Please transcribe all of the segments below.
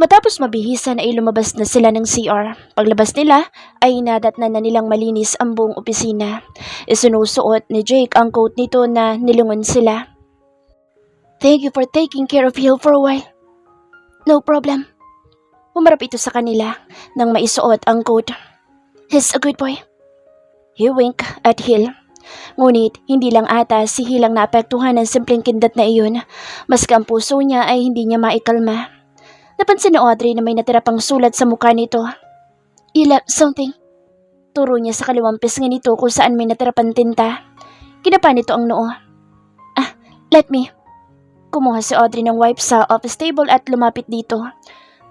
Matapos mabihisan ay lumabas na sila ng CR. Paglabas nila ay nadatnan na nilang malinis ang buong opisina. Isinusuot ni Jake ang coat nito na nilungon sila. "Thank you for taking care of Hill for a while." "No problem." Humarap ito sa kanila nang maisuot ang coat. "He's a good boy." He winked at Hill. Ngunit hindi lang ata si Hill ang naapektuhan ng simpleng kindat na iyon. Maski ang puso niya ay hindi niya maikalma. Napansin ni Audrey na may natira pang sulat sa mukha nito. "You left something." Turo niya sa kaliwang pisngi nito kung saan may natira pang tinta. Kinapa nito ang noo. Let me." Kumuha si Audrey ng wipe sa office table at lumapit dito.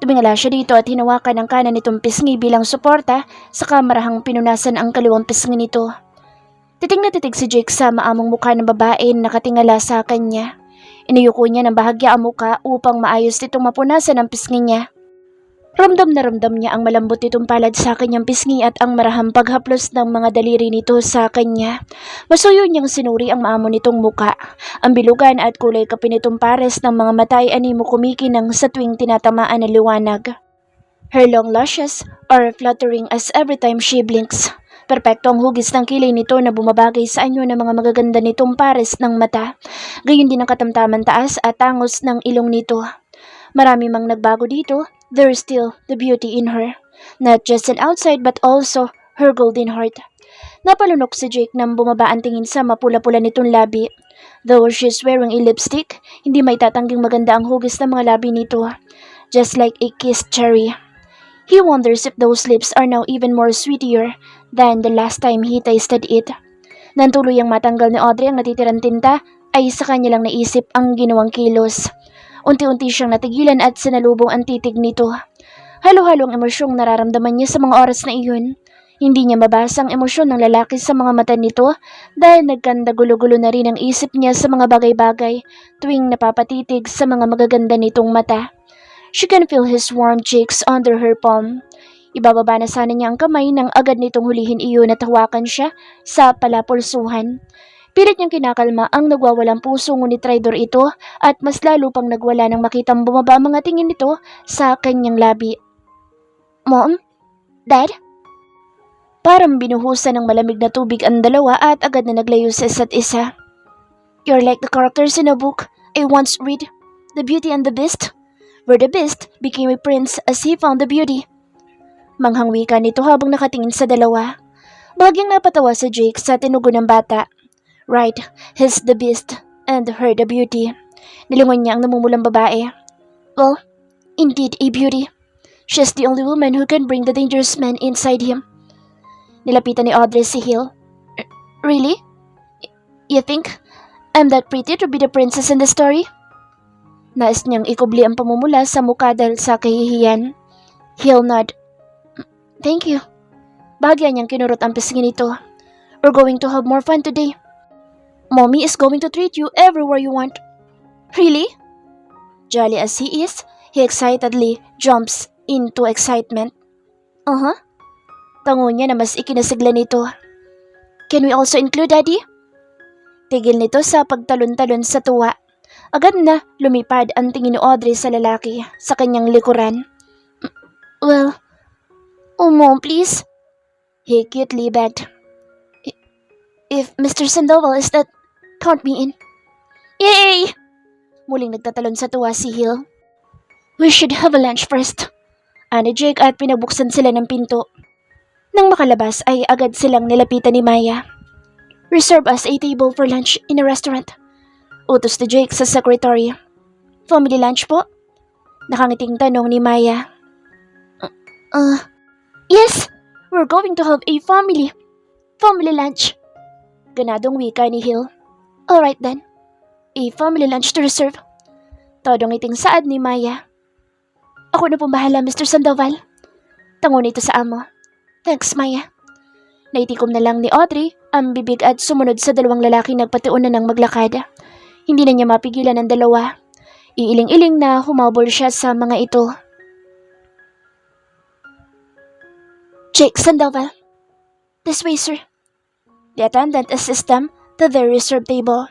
Tumingala siya dito at hinawakan ang kanan nitong pisngi bilang suporta sa kamarahang pinunasan ang kaliwang pisngi nito. Titig na titig si Jake sa maamong mukha ng babae na nakatingala sa kanya. Iniyuko niya ng bahagya ang mukha upang maayos nitong mapunasan ang pisngi niya. Ramdam na ramdam niya ang malambot nitong palad sa kanyang pisngi at ang marahang paghaplos ng mga daliri nito sa kanya. Masuyo niyang sinuri ang maamo nitong mukha. Ang bilugan at kulay kape nitong pares ng mga mata ay animo kumikinang sa tuwing tinatamaan ng liwanag. Her long lashes are fluttering as every time she blinks. Perpekto ang hugis ng kilay nito na bumabagay sa anyo ng mga magaganda nitong pares ng mata. Gayon din ang katamtaman taas at tangos ng ilong nito. Marami mang nagbago dito, there's still the beauty in her. Not just an outside but also her golden heart. Napalunok si Jake nang bumaba ang tingin sa mapula-pula nitong labi. Though she's wearing a lipstick, hindi may tatangging maganda ang hugis ng mga labi nito. Just like a kissed cherry. He wonders if those lips are now even more sweeter than the last time he tasted it. Nang tuluyang matanggal ni Audrey ang natitirang tinta, ay sa kanya lang naisip ang ginawang kilos. Unti-unti siyang natigilan at sinalubong ang titig nito. Halo-halo ang emosyong nararamdaman niya sa mga oras na iyon. Hindi niya mabasa ang emosyon ng lalaki sa mga mata nito dahil nagkanda-gulo-gulo na rin ang isip niya sa mga bagay-bagay tuwing napapatitig sa mga magaganda nitong mata. She can feel his warm cheeks under her palm. Ibababa na sana niya ang kamay nang agad nitong hulihin iyon at hawakan siya sa palapulsuhan. Pilit niyang kinakalma ang nagwawalang puso ngunit traidor ito at mas lalo pang nagwala nang makitang bumaba ang mga tingin nito sa kanyang labi. "Mom? Dad?" Parang binuhusan ng malamig na tubig ang dalawa at agad na naglayo sa isa't isa. "You're like the characters in a book I once read, The Beauty and the Beast, where the beast became a prince as he found the beauty." Manghang wika nito habang nakatingin sa dalawa. Bahagyang napatawa si Jake sa tinugon ng bata. Right, he's the beast and her the beauty. Nilingon niya ang namumulang babae. "Well, indeed a beauty. She's the only woman who can bring the dangerous man inside him." Nilapitan ni Audrey si Hill. "Really? You think I'm that pretty to be the princess in the story?" Nais niyang ikubli ang pamumula sa mukha dahil sa kahihiyan. Hill nod. "Thank you." Bahagya niyang kinurot ang pisngi nito. "We're going to have more fun today. Mommy is going to treat you everywhere you want." "Really?" Jolly as he is, he excitedly jumps into excitement. Tango niya na mas ikinasigla nito. "Can we also include Daddy?" Tigil nito sa pagtalon-talon sa tuwa. Agad na lumipad ang tingin ni Audrey sa lalaki sa kanyang likuran. "Well, Mom, please." He cutely begged. "If Mr. Sandoval is that, count me in." "Yay!" Muling nagtatalon sa tuwa si Hill. "We should have a lunch first." Ani Jake at pinabuksan sila ng pinto. Nang makalabas ay agad silang nilapitan ni Maya. "Reserve us a table for lunch in a restaurant." Utos ni Jake sa secretary. "Family lunch po?" Nakangiting tanong ni Maya. Yes, we're going to have a family lunch." Ganadong wika ni Hill. "Alright then, a family lunch to reserve." Todong iting saad ni Maya. "Ako na pong bahala, Mr. Sandoval." Tango nito sa amo. "Thanks, Maya." Naitikom na lang ni Audrey ang bibig at sumunod sa dalawang lalaki nagpatiun na ng maglakad. Hindi na niya mapigilan ang dalawa. Iiling-iling na humabol siya sa mga ito. "Jake Sandoval. This way, sir." The attendant assisted them to their reserved table.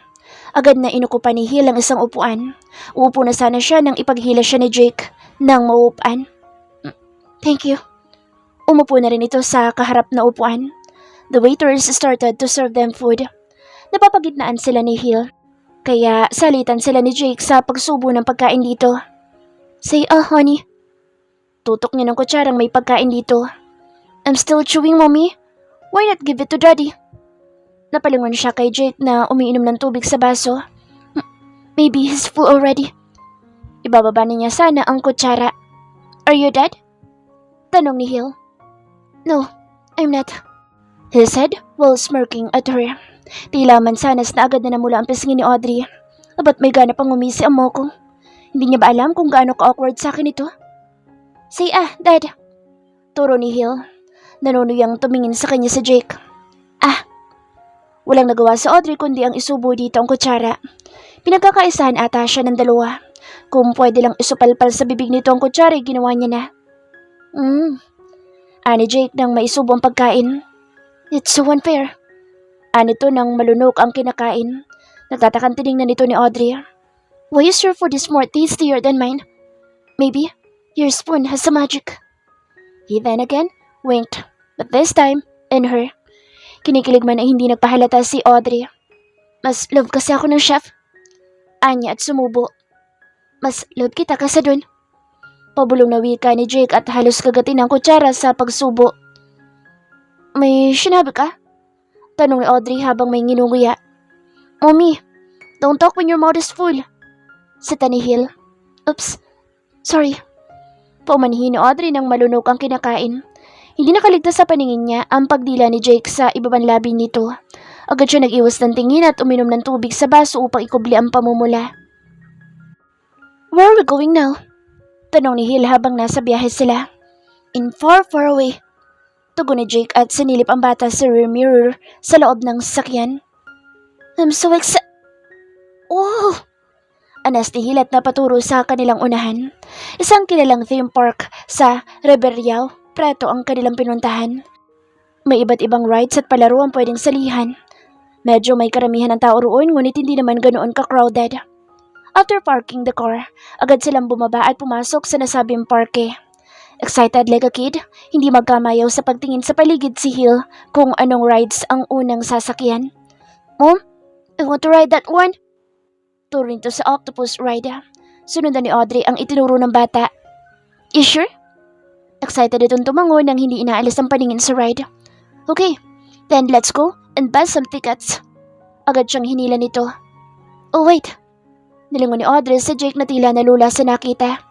Agad na inukupan ni Hill ang isang upuan. Uupo na sana siya nang ipaghila siya ni Jake. nang mauupuan. Thank you. Umupo na rin ito sa kaharap na upuan. The waiters started to serve them food. Napapagitnaan sila ni Hill, kaya salitan sila ni Jake sa pagsubo ng pagkain dito. Say, honey. Tutok niya ng kutsarang may pagkain dito. I'm still chewing, mommy. Why not give it to daddy? Napalingon siya kay Jake na umiinom ng tubig sa baso. Maybe he's full already. Ibababa niya sana ang kutsara. Are you dead? Tanong ni Hill. No, I'm not. He said while smirking at her. Tila mansanas na agad na namula ang pisngi ni Audrey. Ba't may gana pang umisi ang moko? Hindi niya ba alam kung gaano ka-awkward sa akin ito? Say, Dad. Turo ni Hill. Nanunuyang tumingin sa kanya si Jake. Walang nagawa sa Audrey kundi ang isubo dito ang kutsara. Pinagkakaisahan ata siya ng dalawa. Kung pwede lang isupalpal sa bibig nito ang kutsara, ginawa niya na. Ani Jake nang maisubo ang pagkain. It's so unfair. Ani to nang malunok ang kinakain. Nagtatakang tinignan nito ni Audrey. Why is your food is more tastier than mine? Maybe your spoon has some magic. He then again winked, but this time in her. Kinikilig man ay hindi nagpahalata si Audrey. Mas love kasi ako ng chef. Anya at sumubo. Mas love kita kasi dun. Pabulong na wika ni Jake at halos kagatin ang kutsara sa pagsubo. May sinabi ka? Tanong ni Audrey habang may nginunguya. Mommy, don't talk when your mouth is full. Sita ni Hill. Oops, sorry. Paumanhin ni Audrey nang malunok ang kinakain. Hindi nakaligtas sa paningin niya ang pagdila ni Jake sa ibabang labi nito. Agad siya nag-iwas ng tingin at uminom ng tubig sa baso upang ikubli ang pamumula. Where are we going now? Tanong ni Hill habang nasa biyahe sila. In far, far away. Tugon ni Jake at sinilip ang bata sa rear mirror sa loob ng sasakyan. I'm so excited. Wow! Anas ni Hill at napaturo sa kanilang unahan. Isang kilalang theme park sa Ribeirão Preto ang kanilang pinuntahan. May iba't ibang rides at palaro ang pwedeng salihan. Medyo may karamihan ng tao roon ngunit hindi naman ganoon ka-crowded. After parking the car, agad silang bumaba at pumasok sa nasabing parke. Excited like a kid, hindi magkamayaw sa pagtingin sa paligid si Hill kung anong rides ang unang sasakyan. Mom, I want to ride that one. Turo nito sa octopus ride. Sunundan ni Audrey ang itinuro ng bata. You sure? Excited itong tumango nang hindi inaalis ang paningin sa ride. Okay, then let's go and buy some tickets. Agad siyang hinila nito. Oh wait. Nilingon ni Audrey sa Jake na tila nalula sa nakita.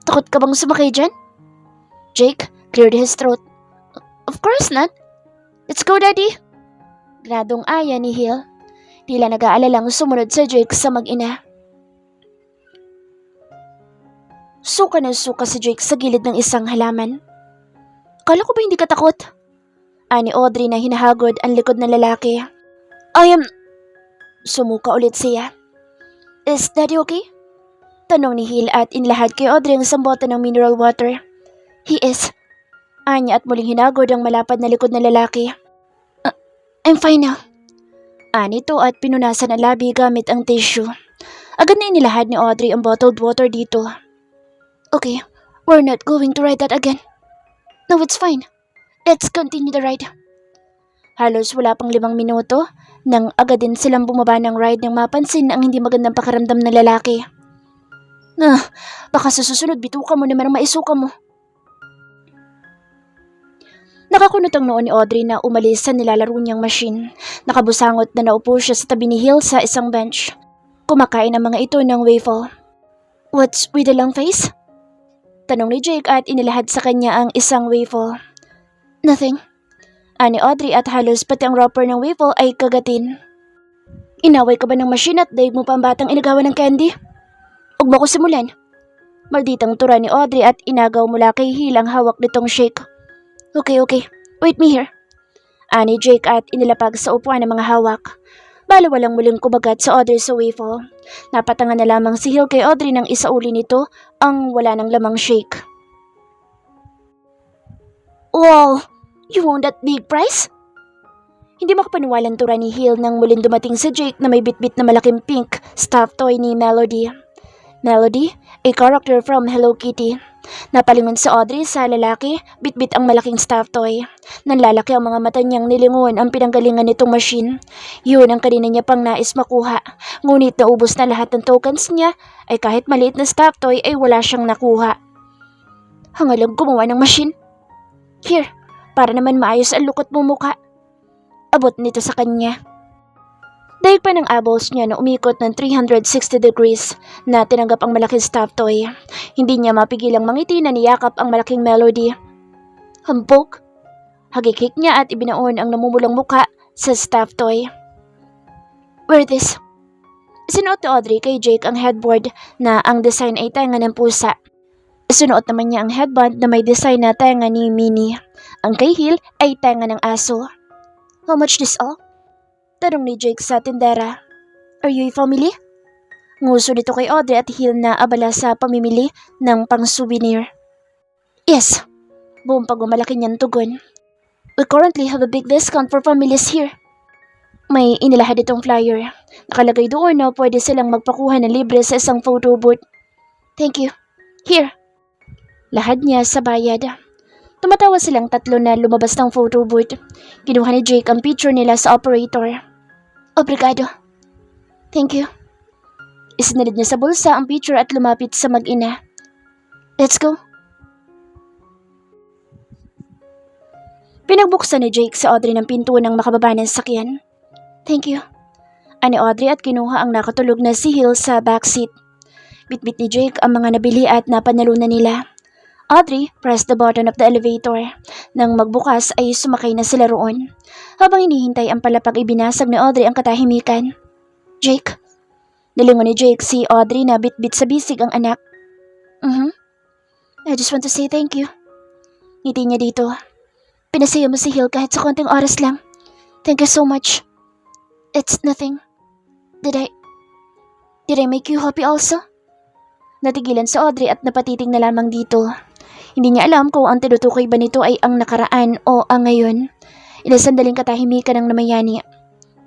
Takot ka bang sumakay dyan? Jake cleared his throat. Of course not. Let's go, Daddy. Gradong aya ni Hill. Tila nag-aalalang sumunod sa Jake sa mag-ina. Suka na suka si Jake sa gilid ng isang halaman. Kala ko ba hindi ka takot? Ani Audrey na hinahagod ang likod ng lalaki. Sumuka ulit siya. Is Daddy okay? Tanong ni Hill at inlahad kay Audrey ang isang bote ng mineral water. He is. Anya at muling hinagod ang malapad na likod ng lalaki. I'm fine now. Ani to at pinunasan ang labi gamit ang tissue. Agad na inilahad ni Audrey ang bottled water dito. Okay, we're not going to ride that again. No, it's fine. Let's continue the ride. Halos wala pang 5 minuto nang agad din silang bumaba ng ride nang mapansin ang hindi magandang pakiramdam ng lalaki. Baka sa susunod bituka mo naman ang maisuka mo. Nakakunot ang noon ni Audrey na umalis sa nilalaro niyang machine. Nakabusangot na naupo siya sa tabi ni Hill sa isang bench. Kumakain ang mga ito ng waffle. What's with the long face? Tanong ni Jake at inilahad sa kanya ang isang waffle. Nothing. Ani Audrey at halos pati ang wrapper ng waffle ay kagatin. Inaway ka ba ng machine at daig mo pa ang batang inagawan ng candy? Huwag mo ko simulan. Malditang tura ni Audrey at inagaw mula kay Hill ang hawak nitong shake. Okay. Wait me here. Ani Jake at inilapag sa upuan ng mga hawak. Bala walang muling kumagat sa Audrey sa waffle. Napatangan na lamang si Hill kay Audrey nang isauli nito ang wala ng lamang shake. Wow! You won that big prize? Hindi makapaniwalang tura ni Hill nang muling dumating si Jake na may bitbit na malaking pink stuffed toy ni Melody. Melody, a character from Hello Kitty. Napalingon si Audrey sa lalaki, bitbit ang malaking stuffed toy. Nanlalaki ang mga mata niyang nilingon ang pinanggalingan nitong machine. Yun ang kanina niya pang nais makuha. Ngunit naubos na lahat ng tokens niya, ay kahit maliit na stuffed toy ay wala siyang nakuha. Hangalang gumawa ng machine. Here, para naman maayos ang lukot mo mukha. Abot nito sa kanya. Daig pa ng eyeballs niya na umikot ng 360 degrees na tinanggap ang malaking stuffed toy. Hindi niya mapigilang mangiti na niyakap ang malaking Melody. Hampok. Hagikik niya at ibinaon ang namumulang mukha sa stuffed toy. Wear this. Sinuot ni Audrey kay Jake ang headboard na ang design ay tenga ng pusa. Sinuot naman niya ang headband na may design na tenga ni Minnie. Ang kay heel ay tenga ng aso. How much this all? Tanong ni Jake sa tindera. Are you a family? Nguso nito kay Audrey at Hill na abala sa pamimili ng pang-souvenir. Yes. Buong pagmamalaki niyang tugon. We currently have a big discount for families here. May inilahad itong flyer. Nakalagay doon na pwede silang magpakuha ng libre sa isang photo booth. Thank you. Here. Lahad niya sa bayad. Tumatawa silang tatlo na lumabas ng photo booth. Kinuha ni Jake ang picture nila sa operator. Obrigado. Thank you. Isinalid niya sa bulsa ang picture at lumapit sa mag-ina. Let's go. Pinagbuksan ni Jake sa Audrey ng pinto ng makababa ng sakyan. Thank you. Ani Audrey at kinuha ang nakatulog na si Hill sa backseat. Bitbit ni Jake ang mga nabili at napanalunan nila. Audrey pressed the button of the elevator. Nang magbukas ay sumakay na sila roon. Habang hinihintay ang palapag ibinasag ni Audrey ang katahimikan. Jake. Nilingon ni Jake si Audrey na bitbit sa bisig ang anak. I just want to say thank you. Ngiti niya dito. Pinasaya mo si Hill kahit sa konting oras lang. Thank you so much. It's nothing. Did I make you happy also? Natigilan si Audrey at napatiting na lamang dito. Hindi niya alam kung ang tinutukoy ba nito ay ang nakaraan o ang ngayon. Ilang sandaling katahimikan ang namayani.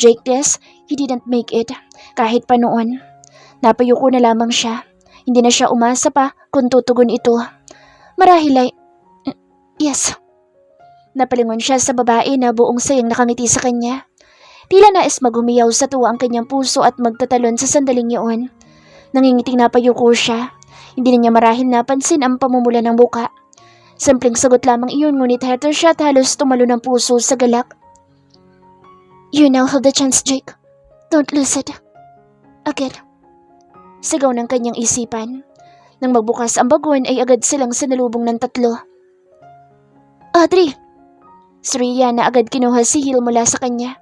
Jake guess he didn't make it kahit pa noon. Napayuko na lamang siya. Hindi na siya umasa pa kung tutugon ito. Marahil ay... Yes. Napalingon siya sa babae na buong sayang nakangiti sa kanya. Tila nais maghumiyaw sa tuwa ang kanyang puso at magtatalon sa sandaling iyon. Nangingiting napayuko siya. Hindi na niya marahil napansin ang pamumula ng buka. Simpleng sagot lamang iyon ngunit heto siya at halos tumalo ng puso sa galak. You now have the chance, Jake. Don't lose it. Again. Sigaw ng kanyang isipan. Nang magbukas ang bagon ay agad silang sinalubong ng tatlo. Audrey! Si Rhea na agad kinuha si Hill mula sa kanya.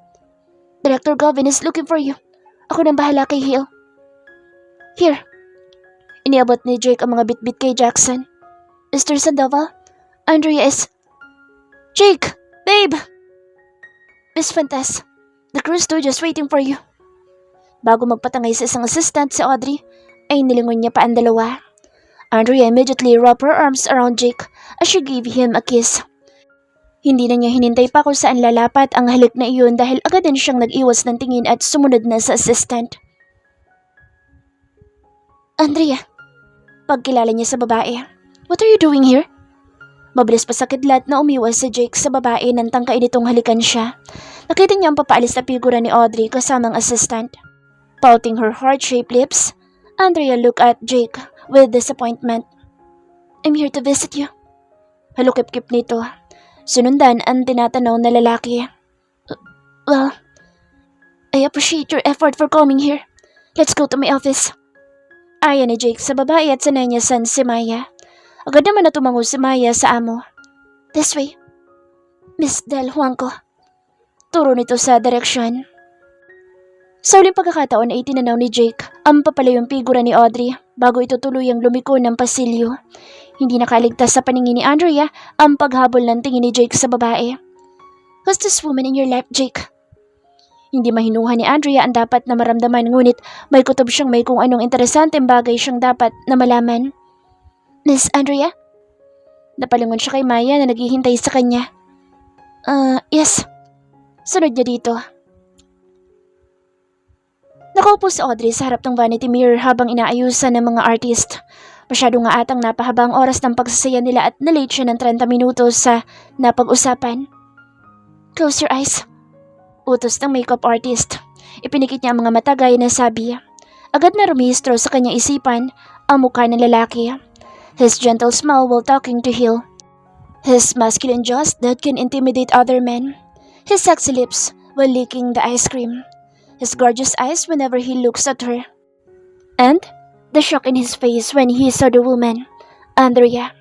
Director Gavin is looking for you. Ako nang bahala kay Hill. Here. Iniabot ni Jake ang mga bitbit kay Jackson. Mr. Sandoval, Andrea is... Jake! Babe! Miss Fantas, the crew's just waiting for you. Bago magpatangay sa isang assistant si Audrey, ay nilingon niya pa ang dalawa. Andrea immediately wrapped her arms around Jake as she gave him a kiss. Hindi na niya hinintay pa kung saan lalapat ang halik na iyon dahil agad din siyang nag-iwas ng tingin at sumunod na sa assistant. Andrea, pagkilala niya sa babae. What are you doing here? Mabilis pa sa kidlat na umiwas si Jake sa babae nang tangkain itong halikan siya. Nakita niya ang papaalis na figura ni Audrey kasamang assistant. Pouting her heart-shaped lips, Andrea looked at Jake with disappointment. I'm here to visit you. Halukip-kip nito. Sunundan ang tinatanaw na lalaki. Well, I appreciate your effort for coming here. Let's go to my office. Aya ni Jake sa babae at sanay niya san si Maya. Agad naman na tumango si Maya sa amo. This way. Miss Del Juanco. Turo nito sa direksyon. Sa uling pagkakataon ay tinanaw ni Jake ang papalayong figura ni Audrey bago ito tuluyang lumiko ng pasilyo. Hindi nakaligtas sa paningin ni Andrea ang paghabol ng tingin ni Jake sa babae. Who's this woman in your life, Jake? Hindi mahinuha ni Andrea ang dapat na maramdaman ngunit may kutob siyang may kung anong interesanteng bagay siyang dapat na malaman. Miss Andrea? Napalingon siya kay Maya na naghihintay sa kanya. Yes. Sunod niya dito. Nakaupo si Audrey sa harap ng vanity mirror habang inaayusan ng mga artist. Masyado nga atang napahaba ang oras ng pagsasaya nila at nalate siya ng 30 minutos sa napag-usapan. Close your eyes. Utos ng makeup artist. Ipinikit niya ang mga mata gaya na sabi. Agad na rumihistro sa kanyang isipan ang mukha ng lalaki. His gentle smile while talking to Hill. His masculine jaws that can intimidate other men. His sexy lips while licking the ice cream. His gorgeous eyes whenever he looks at her. And the shock in his face when he saw the woman, Andrea.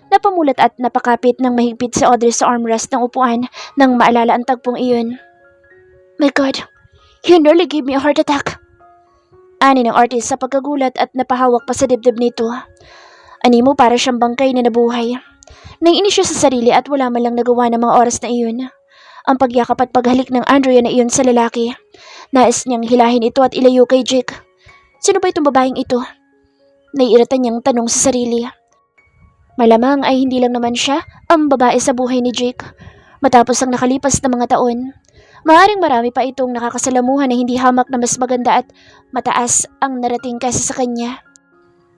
Napamulat at napakapit ng mahigpit si Audrey sa armrest ng upuan nang maalala ang tagpong iyon. My God, you nearly gave me a heart attack. Ani ng artist sa pagkagulat at napahawak pa sa dibdib nito. Animo para siyang bangkay na nabuhay. Naiinis siya sa sarili at wala man lang nagawa ng mga oras na iyon. Ang pagyakap at paghalik ng Andrea na iyon sa lalaki. Nais niyang hilahin ito at ilayo kay Jake. Sino ba itong babaeng ito? Naiiratan niyang tanong sa sarili. Malamang ay hindi lang naman siya ang babae sa buhay ni Jake. Matapos ang nakalipas na mga taon, maaaring marami pa itong nakakasalamuhan na hindi hamak na mas maganda at mataas ang narating kaysa sa kanya.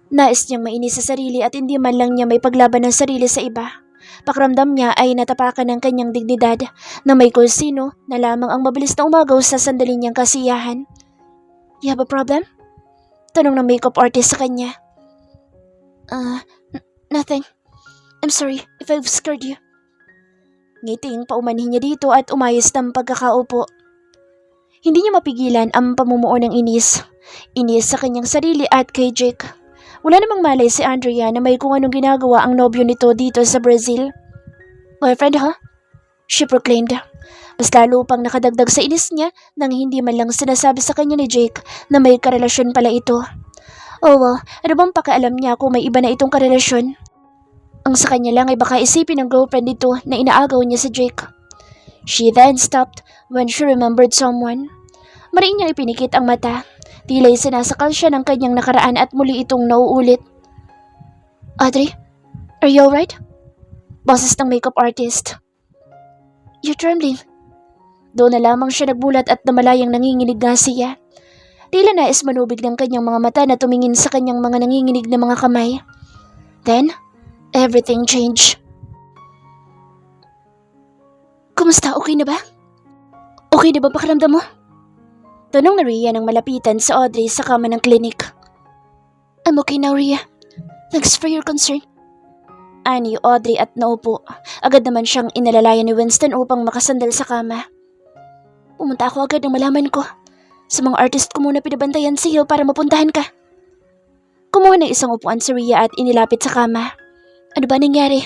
Nais niyang mainis sa sarili at hindi man lang niya may paglaban ng sarili sa iba. Pakiramdam niya ay natapakan ng kanyang dignidad na may kung sino na lamang ang mabilis na umagaw sa sandali niyang kasiyahan. You have a problem? Tanong ng makeup artist sa kanya. Nothing. I'm sorry if I've scared you. Ngiting paumanhin niya dito at umayos ng pagkakaupo. Hindi niya mapigilan ang pamumuo ng inis. Inis sa kanyang sarili at kay Jake. Wala namang malay si Andrea na may kung anong ginagawa ang nobyo nito dito sa Brazil. Boyfriend, huh? She proclaimed. Mas lalo pang nakadagdag sa inis niya nang hindi man lang sinasabi sa kanya ni Jake na may karelasyon pala ito. Oh well, ano bang pakialam niya kung may iba na itong karelasyon? Ang sa kanya lang ay baka isipin ng girlfriend nito na inaagaw niya si Jake. She then stopped when she remembered someone. Mariin niyang ipinikit ang mata. Tila'y sinasakal siya ng kanyang nakaraan at muli itong nauulit. Audrey, are you alright? Boses ng makeup artist. You're trembling. Doon na lamang siya nagbulat at namalayang nanginginig nga siya. Tila nais manubig ng kanyang mga mata na tumingin sa kanyang mga nanginginig na mga kamay. Then, everything changed. Kumusta? Okay na ba? Okay na ba pakiramdam mo? Tanong na Rhea nang malapitan sa Audrey sa kama ng klinik. I'm okay now, Rhea. Thanks for your concern. Ani Audrey at naupo. Agad naman siyang inalalayan ni Winston upang makasandal sa kama. Pumunta ako agad nang malaman ko. Sa mga artist ko muna pinabantayan si Hill para mapuntahan ka. Kumuha ng isang upuan si Rhea at inilapit sa kama. Ano ba nangyari?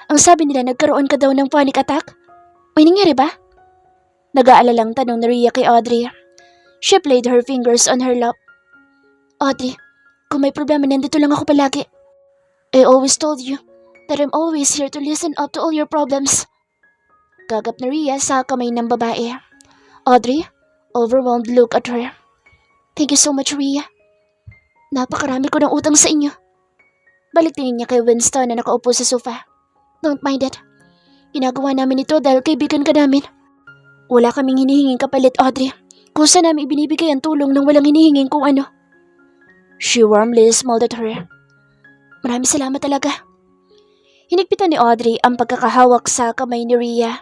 Ang sabi nila nagkaroon ka daw ng panic attack? May nangyari ba? Nag-aalalang tanong ni Rhea kay Audrey. She played her fingers on her lap. Audrey, kung may problema nandito lang ako palagi. I always told you that I'm always here to listen up to all your problems. Gagap na Rhea sa kamay ng babae. Audrey, overwhelmed look at her. Thank you so much, Rhea. Napakarami ko ng utang sa inyo. Balik tingin niya kay Winston na nakaupo sa sofa. Don't mind it. Ginagawa namin ito dahil kaibigan ka namin. Wala kaming hinihinging kapalit, Audrey. Kusa namin ibinibigay ang tulong nang walang hinihinging kung ano. She warmly smiled at her. Maraming salamat talaga. Hinigpitan ni Audrey ang pagkakahawak sa kamay ni Rhea.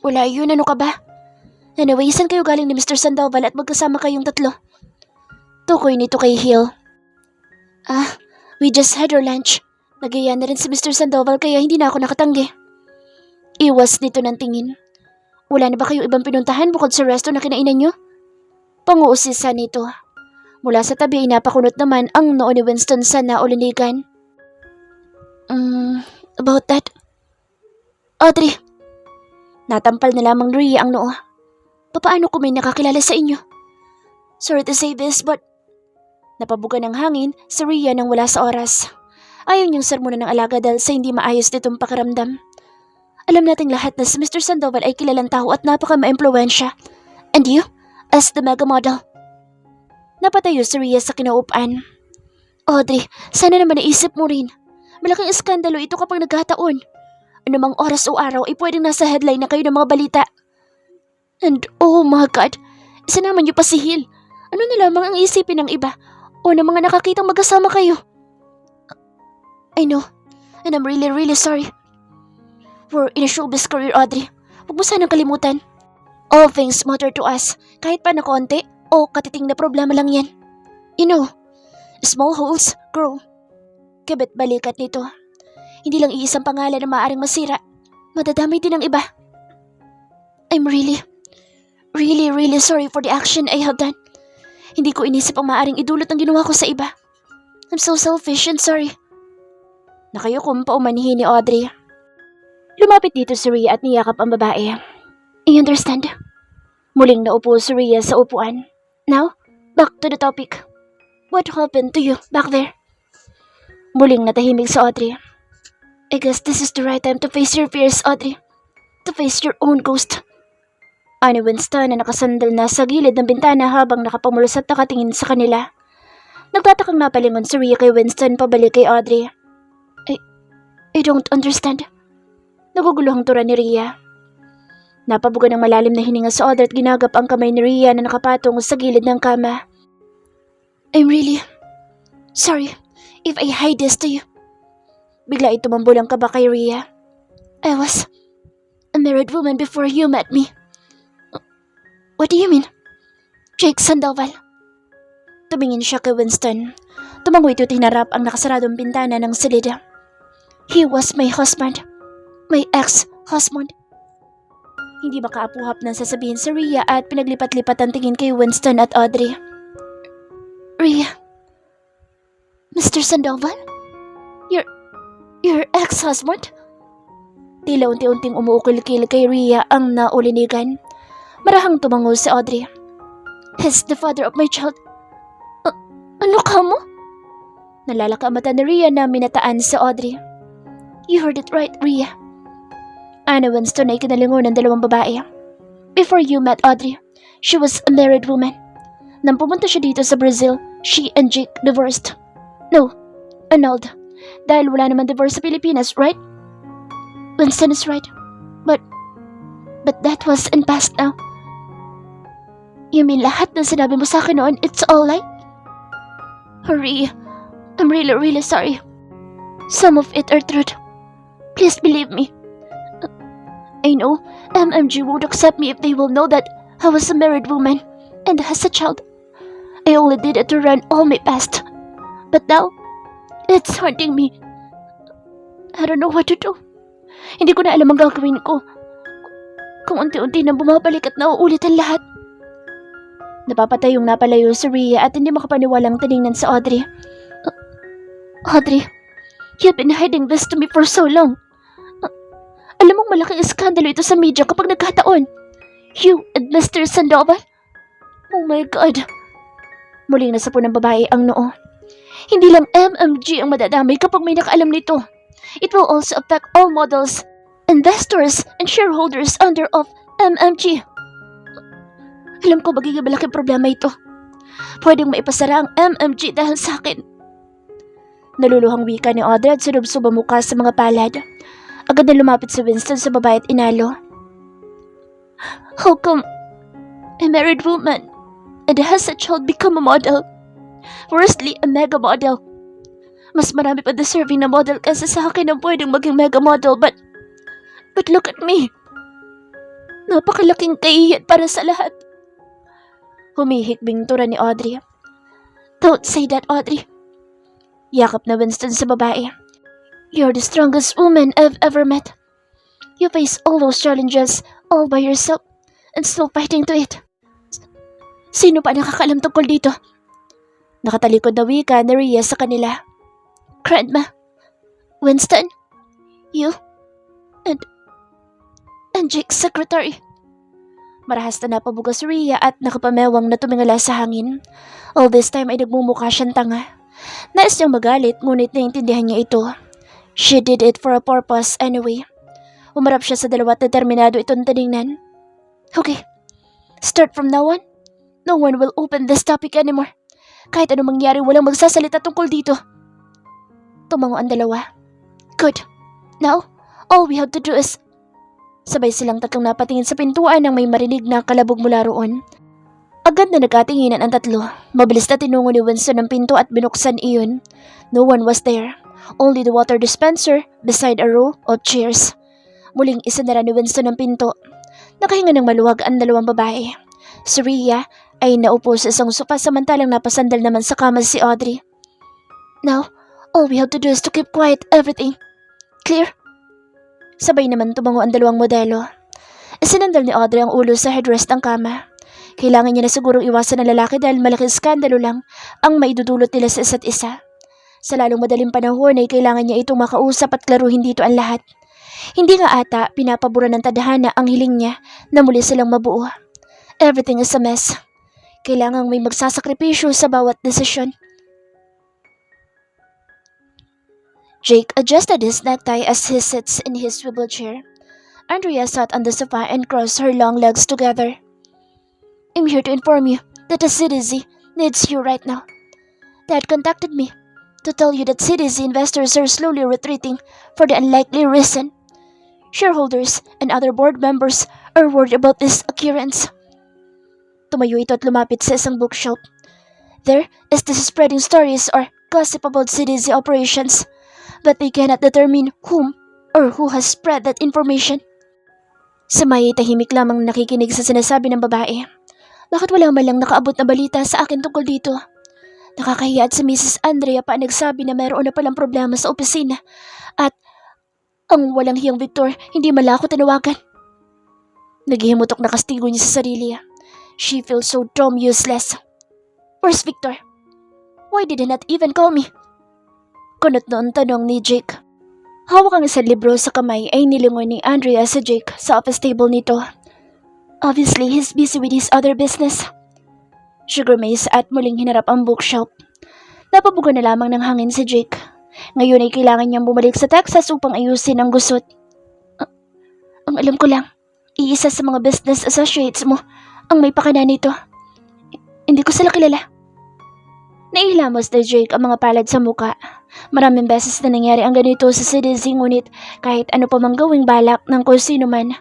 Wala yun, ano ka ba? Anyway, saan kayo galing ni Mr. Sandoval at magkasama kayong tatlo? Tukoy nito kay Hill. We just had our lunch. Nagaya na rin si Mr. Sandoval kaya hindi na ako nakatanggi. Iwas nito ng tingin. Wala na ba kayong ibang pinuntahan bukod sa resto na kinainan nyo? Panguusisa nito. Mula sa tabi, napakunot naman ang noo ni Winston sa naulinigan. About that? Audrey. Natampal na lamang Rhea ang noo. Papaano ko may nakakilala sa inyo? Sorry to say this, but... Napabuga ng hangin sa Rhea nang wala sa oras. Ayaw niyang sermonan ng alaga dahil sa hindi maayos nitong pakiramdam. Alam nating lahat na si Mr. Sandoval ay kilalang tao at napaka-maimpluwensya. And you, as the mega model. Napatayo si Rhea sa kinaupan. Audrey, sana naman naisip mo rin. Malaking iskandalo ito kapag nagkataon. Anumang oras o araw ay pwedeng nasa headline na kayo ng mga balita. And oh my God, isa naman niyo pa si Hill. Ano na lamang ang isipin ng iba o ng mga nakakitang magkasama kayo? I know, and I'm really, really sorry. We're in a showbiz career, Audrey. Huwag mo sanang kalimutan. All things matter to us, kahit pa na konti o katiting na problema lang yan. You know, small holes grow. Kabit balikat nito. Hindi lang iisang pangalan na maaaring masira. Madadamay din ang iba. I'm really, really, really sorry for the action I have done. Hindi ko inisip ang maaaring idulot ng ginawa ko sa iba. I'm so selfish and sorry. Nakayukom pa umanihin ni Audrey. Lumapit dito si Rhea at niyakap ang babae. I understand. Muling naupo si Rhea sa upuan. Now, back to the topic. What happened to you back there? Muling natahimik si Audrey. I guess this is the right time to face your fears, Audrey. To face your own ghost. Ani Winston na nakasandal na sa gilid ng bintana habang nakapumulos at nakatingin sa kanila. Nagtatakang napalingon si Rhea kay Winston pabalik kay Audrey. I don't understand. Naguguluhang tura ni Rhea. Napabuga ng malalim na hininga sa Audrey at ginagap ang kamay ni Rhea na nakapatong sa gilid ng kama. I'm really sorry if I hide this to you. Bigla ay tumambol ang kaba kay Rhea. I was a married woman before you met me. What do you mean? Jake Sandoval. Tumingin siya kay Winston. Tumango ito tinarap ang nakasaradong bintana ng silid. He was my husband. My ex-husband. Hindi makaapuhap ng sasabihin si Rhea at pinaglipat-lipat ang tingin kay Winston at Audrey. Rhea. Mr. Sandoval? Your ex-husband? Tila unti-unting umuukil-kil kay Rhea ang naulinigan. Marahang tumango si Audrey. He's the father of my child. Ano ka mo? Nalalaka ang mata ni Rhea na minataan si Audrey. You heard it right, Rhea. Anna Winston ay kinalingon ng dalawang babae. Before you met Audrey, she was a married woman. Nang pumunta siya dito sa Brazil, she and Jake divorced. No, annulled. Dahil wala naman divorce sa Pilipinas, right? Winston is right. But that was in past now. You mean lahat ng sinabi mo sa akin noon, it's all lie? Rhea, I'm really, really sorry. Some of it are truth. Please believe me. I know MMG won't accept me if they will know that I was a married woman and has a child. I only did it to run all my past. But now, it's haunting me. I don't know what to do. Hindi ko na alam ang gagawin ko. Kung unti-unti nang bumabalik at nauulit ang lahat. Napapatayong napalayo si Rhea at hindi makapaniwalang tiningnan sa Audrey. Audrey, you've been hiding this to me for so long. Alam mong malaking iskandalo ito sa media kapag nagkataon. You and Mr. Sandoval? Oh my God. Muling nasapo ng babae ang noo. Hindi lang MMG ang madadamay kapag may nakaalam nito. It will also affect all models, investors, and shareholders under of MMG. Alam ko magiging malaking problema ito. Pwedeng maipasara ang MMG dahil sa akin. Naluluhang wika ni Audrey at sinubsob ang mukha sa mga palad. Agad na lumapit si Winston sa babae at inalo. How come a married woman and has a child become a model? Worstly, a mega model. Mas marami pa deserving na model kasi sa akin ang pwedeng maging mega model but look at me. Napakalaking kahihiyan para sa lahat. Humihikbing tura ni Audrey. Don't say that, Audrey. Yakap na Winston sa babae. You're the strongest woman I've ever met. You face all those challenges all by yourself and still fighting to it. Sino pa nakakaalam tungkol dito? Nakatalikod na wika ni Rhea sa kanila. Grandma, Winston, you, and Jake's secretary. Marahas na napabuga si Rhea at nakapamewang na tumingala sa hangin. All this time ay nagmumukha siyang tanga. Nais niyang magalit ngunit naiintindihan niya ito. She did it for a purpose anyway. Umarap siya sa dalawa at determinado itong tinignan. Okay, start from now on. No one will open this topic anymore. Kahit anong mangyari, walang magsasalita tungkol dito. Tumango ang dalawa. Good. Now, all we have to do is... Sabay silang tatlong napatingin sa pintuan nang may marinig na kalabog mula roon. Agad na nagkatinginan ang tatlo. Mabilis na tinungo ni Winston ang pinto at binuksan iyon. No one was there. Only the water dispenser beside a row of chairs. Muling isinara ni Winston ang pinto. Nakahinga ng maluwag ang dalawang babae. Si Rhea ay naupo sa isang sopa samantalang napasandal naman sa kama si Audrey. Now, all we have to do is to keep quiet, everything. Clear? Sabay naman tumango ang dalawang modelo. Isinandal ni Audrey ang ulo sa headrest ng kama. Kailangan niya na sigurong iwasan ng lalaki dahil malaking skandalo lang ang maidudulot nila sa isa't isa. Sa lalong madaling panahon ay kailangan niya itong makausap at klaruhin dito ang lahat. Hindi nga ata pinapabura ng tadhana ang hiling niya na muli silang mabuo. Everything is a mess. Kailangang may magsasakripisyo sa bawat desisyon. Jake adjusted his necktie as he sits in his swivel chair. Andrea sat on the sofa and crossed her long legs together. I'm here to inform you that the CDZ needs you right now. Dad contacted me to tell you that CDZ investors are slowly retreating for the unlikely reason. Shareholders and other board members are worried about this occurrence. Tumayo ito at lumapit sa isang bookshelf. There is this spreading stories or gossip about CDZ operations, but they cannot determine whom or who has spread that information. Si Maya ay tahimik lamang nakikinig sa sinasabi ng babae. Bakit wala man lang nakaabot na balita sa akin tungkol dito? Nakakahiya at si Mrs. Andrea pa nagsabi na mayroon na palang problema sa opisina at ang walang hiyang Victor hindi man lang ako tinawagan. Naghihimutok na kastigo niya sa sarili. She feels so dumb useless. Where's Victor? Why did he not even call me? Kunot noon tanong ni Jake. Hawak ang isang libro sa kamay ay nilingon ni Andrea sa Jake sa office table nito. Obviously, he's busy with his other business. She grimaced at muling hinarap ang bookshelf. Napabuga na lamang ng hangin si Jake. Ngayon ay kailangan niyang bumalik sa Texas upang ayusin ang gusot. Ang alam ko lang, iisa sa mga business associates mo ang may pakana nito. Hindi ko sila kilala. Naihilamos na Jake ang mga palad sa muka. Maraming beses na nangyari ang ganito sa CDZ ngunit kahit ano pa mang gawing balak ng kung sino man,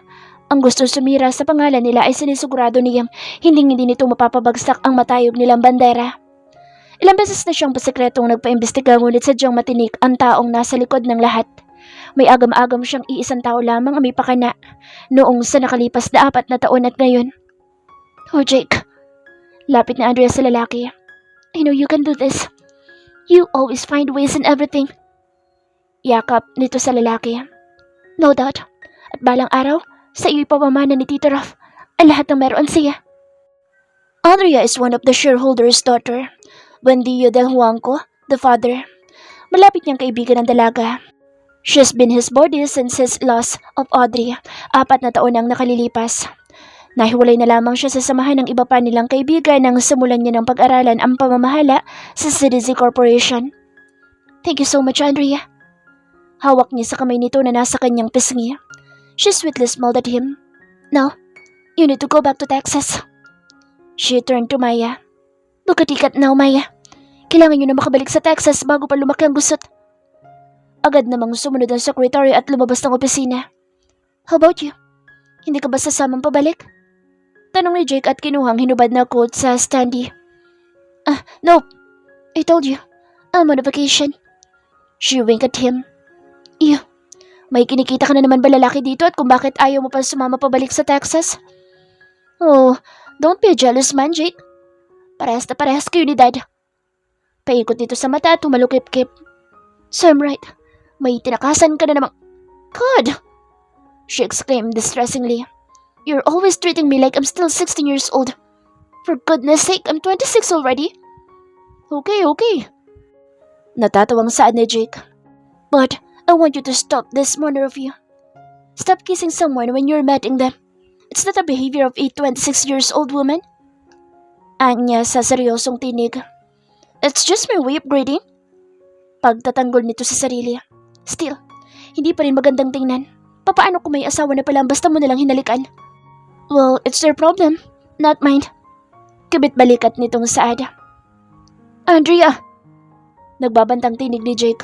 ang gusto sumira sa pangalan nila ay sinisigurado niyang hindi nito mapapabagsak ang matayog nilang bandera. Ilang beses na siyang pasikretong nagpaimbestiga ngunit sadyang matinik ang taong nasa likod ng lahat. May agam-agam siyang iisang tao lamang ang may pakana noong sa nakalipas na 4 na taon at ngayon. Oh Jake, lapit na Andrea sa lalaki. I know you can do this. You always find ways in everything. Yakap nito sa lalaki. No doubt. At balang araw, sa iyo'y pamamana ni Tito Ralph ang lahat ng meron siya. Andrea is one of the shareholders' daughter. Buendia del Huanco, the father. Malapit niyang kaibigan ng dalaga. She's been his body since his loss of Audrey. 4 na taon ang nakalilipas. Nahiwalay na lamang siya sa samahan ng iba pa nilang kaibigan nang simulan niya ng pag-aralan ang pamamahala sa CDZ Corporation. Thank you so much, Andrea. Hawak niya sa kamay nito na nasa kanyang pisngi. She sweetly smiled at him. Now, you need to go back to Texas. She turned to Maya. Look at it now, Maya. Kailangan niyo na makabalik sa Texas bago pa lumaki ang gusot. Agad namang sumunod ang secretary at lumabas ng opisina. How about you? Hindi ka ba sasamang pabalik? Tanong ni Jake at kinuhang hinubad na coat sa standee. Nope. I told you. I'm on a vacation. She winked at him. Ew. May kinikita ka na naman ba lalaki dito at kung bakit ayaw mo pa sumama pabalik sa Texas? Oh, don't be a jealous man, Jake. Parehas na parehas kayo ni Dad. Paikot dito sa mata at humalukip-kip. So I'm right. May tinakasan ka na namang... God! She exclaimed distressingly. You're always treating me like I'm still 16 years old. For goodness sake, I'm 26 already. Okay. Natatawang saan ni Jake. But I want you to stop this manner of you. Stop kissing someone when you're meeting them. It's not a behavior of a 26 years old woman. Anya sa seryosong tinig. It's just my way of greeting. Pagtatanggol nito sa sarili. Still, hindi pa rin magandang tingnan. Papaano kung may asawa na pala basta mo nalang hinalikan? Well, it's their problem, not mine. Kabit balikat nitong saad. Andrea! Nagbabantang tinig ni Jake.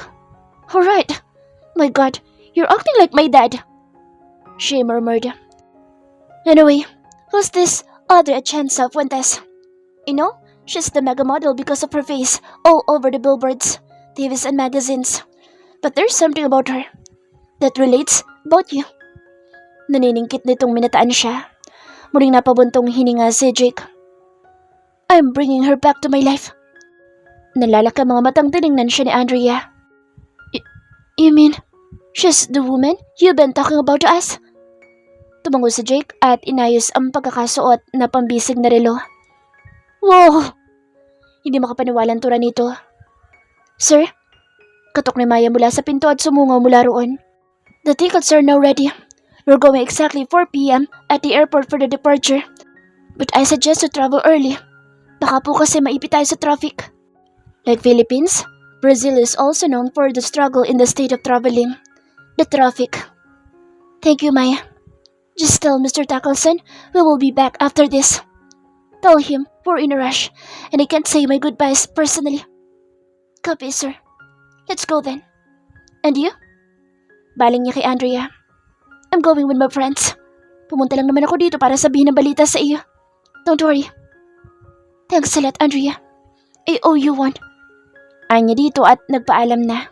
Alright. My God, you're acting like my dad. She murmured. Anyway, who's this Audrey Atienza Fuentes? You know, she's the mega model because of her face all over the billboards, TVs and magazines. But there's something about her that relates about you. Naniningkit nitong minataan siya. Muling napabuntong hininga si Jake. I'm bringing her back to my life. Nalalaka mga matang tiningnan siya ni Andrea. You mean, she's the woman you've been talking about to us? Tumango si Jake at inayos ang pagkakasuot na pambisig na relo. Wow! Hindi makapaniwalang tura nito. Sir? Katok ni Maya mula sa pinto at sumungaw mula roon. The tickets are now ready. We're going exactly 4 p.m. at the airport for the departure. But I suggest to travel early. Baka po kasi maipit tayo sa traffic. Like Philippines, Brazil is also known for the struggle in the state of traveling. The traffic. Thank you, Maya. Just tell Mr. Tackleson we will be back after this. Tell him we're in a rush and I can't say my goodbyes personally. Copy, sir. Let's go then. And you? Baling niya kay Andrea. I'm going with my friends. Pumunta lang naman ako dito para sabihin ng balita sa iyo. Don't worry. Thanks a lot, Andrea. I owe you one. Anya dito at nagpaalam na.